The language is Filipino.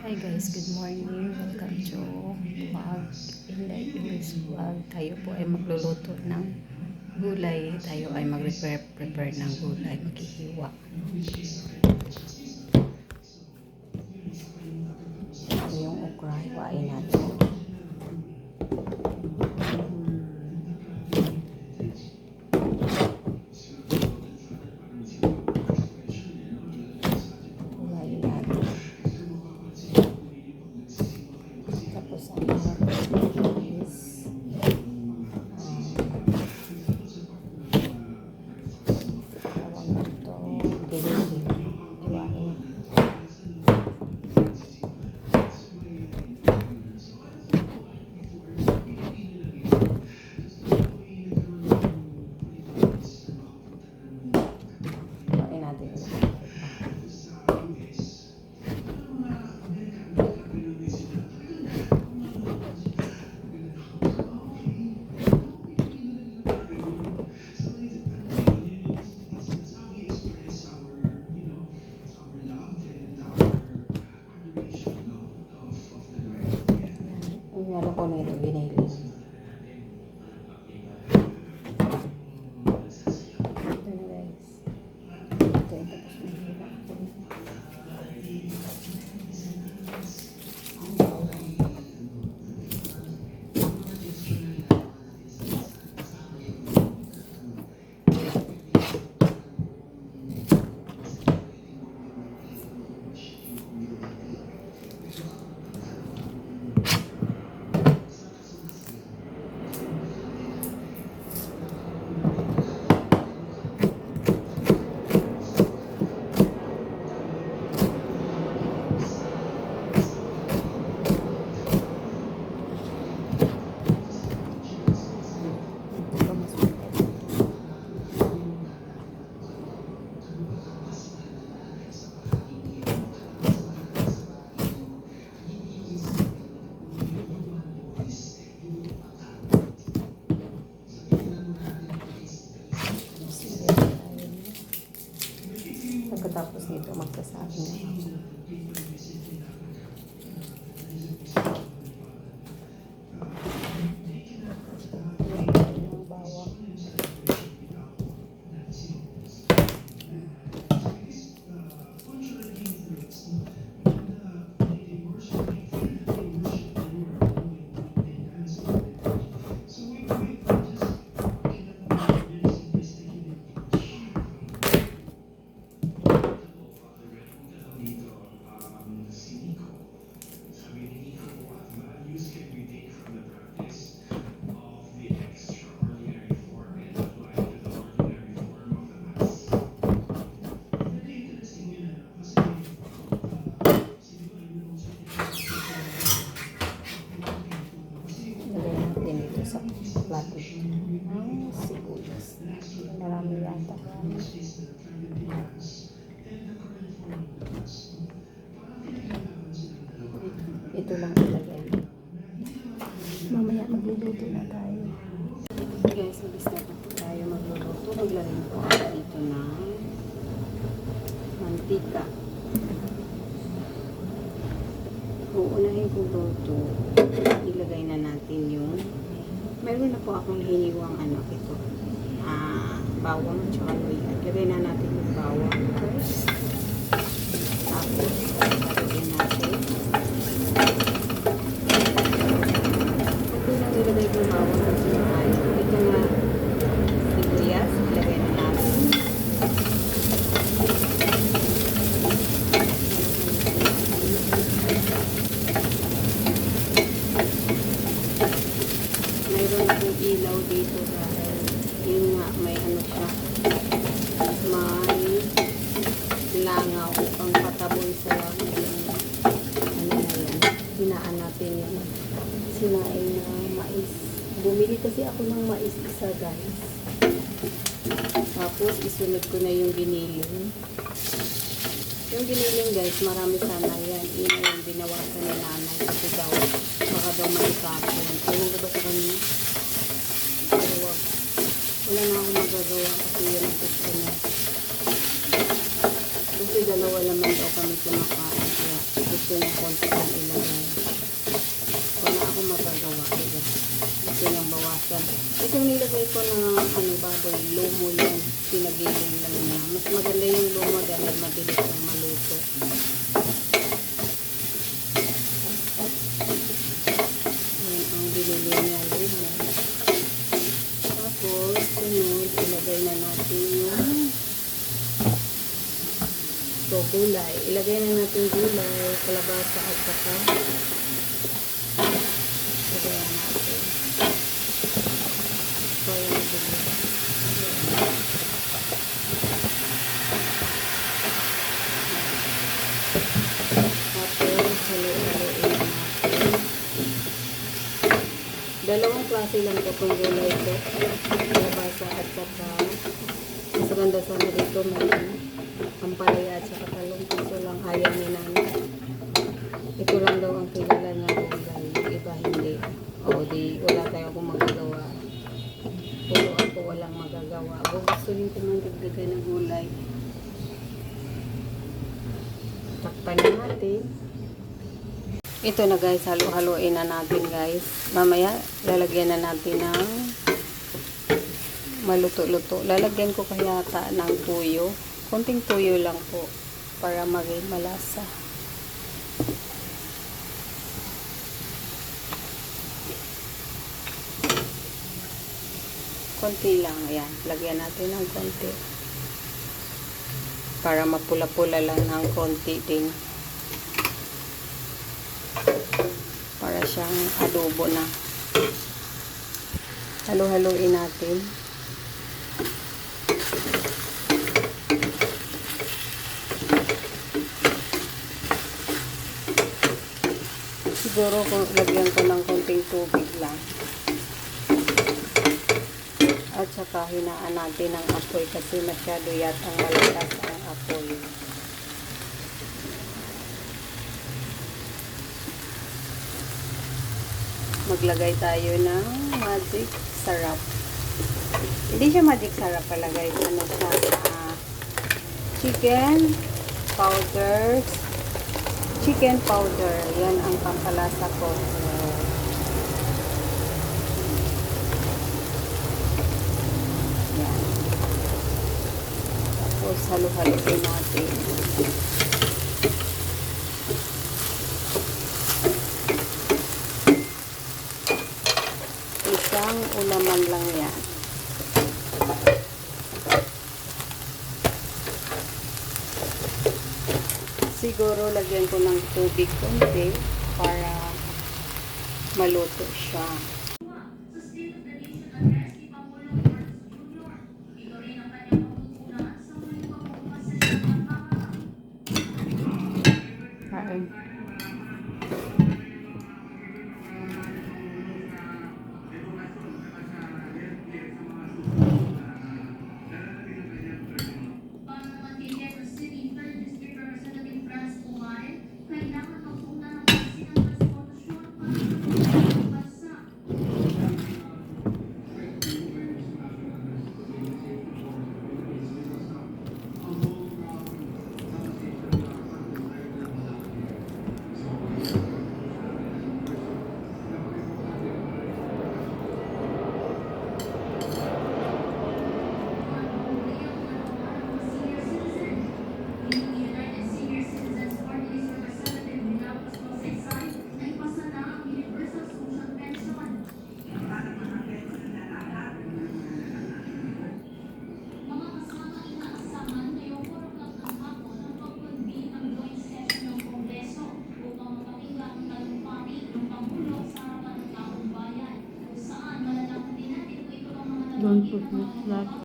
Hi guys, good morning. Welcome to vlog. Inday English vlog. Tayo po ay magluluto ng gulay. Tayo ay mag-prepare ng gulay. Maghihiwa. Ito yung okra. Hiwain natin. Hiwain natin. Tapos ang is tawag nito giniling. Hiwain. Hiwain natin. Ang ano ko nito, giniling. Ito na guys. Ito yung tapos na hiwa. Pagkatapos nito, magsasabi na ako. Ng bawang. Sa plato ang sibuyas. Marami yata. Ito lang ilagay. Mamaya magluluto na tayo. Guys, mag-start na po tayo magluluto. Maglagay po ako dito ng mantika. Uunahin kong luto. Ilagay na natin yung meron na po akong hiniwang ito. Bawang at saka luya. Lagay na natin yung bawang first. Tapos, lagay natin. Ito na ilagay ko bawang at saka ito na sibuyas. Ilagay na natin. Mayroon akong ilaw dito dahil yun nga may siya, may langaw pang pataboy sa yung na yan, hinaan natin yung sinaing na mais. Bumili kasi ako ng mais isa guys, tapos isunod ko na yung giniling. Yung giniling guys, marami sana yan. Ina yung binawasan ni nanay kasi daw baka daw malikapon. Ewan ko ba sa kanya? Pero wag. Wala na akong magagawa kasi yun ang gusto niya. Kasi dalawa naman daw kami kumakain. Kaya gusto dito ng konti ang ilagay. Wala akong magagawa, diba? Ito yung bawasan. Itong nilagay ko ng baboy, lumo yan. Pinagiling lang niya. Mas maganda yung lumo dahil mabilis ang maluto. Yan ang binili niya, lumo. Tapos, sunod, ilagay na natin yung gulay. Ilagay na natin gulay, kalabasa at saka ilagay na natin. Kaya na gulay. Tapos, halo-haloin na natin. Dalawang klase lang ito kung gulay ito. Kalabasa at saka mas ganda sana dito may ampalaya at saka talong. Ito lang ayaw ni nanay. Ito lang daw ang kilala niya gulay. Yung iba hindi. O di wala tayo akong magagawa. Puro ako walang magagawa. O gusto rin ko nang dagdagan ng gulay. Takpan na natin. Ito na guys, halo-haloin na natin guys. Mamaya lalagyan na natin ng maluto-luto. Lalagyan ko kaya ng tuyo. Konting tuyo lang po para maging malasa. Konti lang. Ayan. Lagyan natin ng konti. Para mapula-pula lang ng konti din. Para siyang adobo na. Halo-haloin natin. Siguro kung lagyan ko ng konting tubig lang. At saka hinaan natin ang apoy kasi masyado yatang malakas ang apoy. Maglagay tayo ng magic sarap. Hindi siya magic sarap pala guys. Ano siya? Chicken powder. Yan ang pampalasa ko. Yan. Tapos halo-haloin natin. Isang ulaman lang yan. Siguro lagyan ko ng tubig konti para maluto siya. Kain. Don't put this flat.